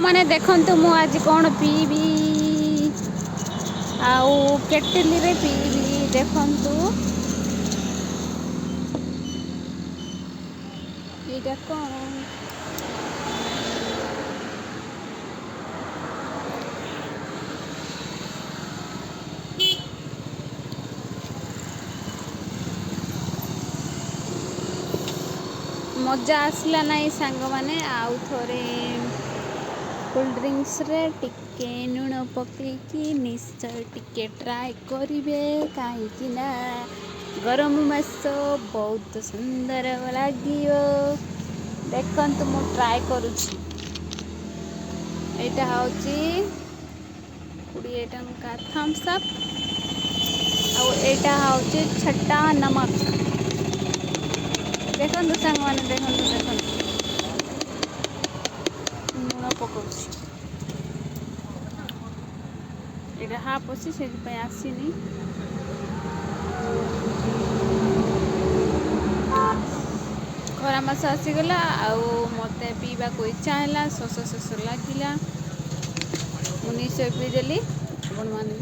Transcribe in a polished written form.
मैंने देखंतु मु आज कौन पीबी आउ केटली रे पीबी देखंतु एटा कौन मजा आसला नहीं सांग माने आउ थोरे कोल्ड ड्रिंक्स रे टिके लुण पकईकी निश्चय टिके ट्राए करिवे कहीं ना गरम मास बहुत सुंदर लागियो देखंतु मु ट्राए करूची एटा होची 20 टंका थम्स अप आउ एटा होची छट्टा नमक देखंतु सांग माने देखंतु लुण पकाउची एटा हाफ अछि से पे आसीनी खरा मास आसीगला आउ मते पीवा को इच्छा है शोष शोष लगिला मुझे पीदेली आपण मैंने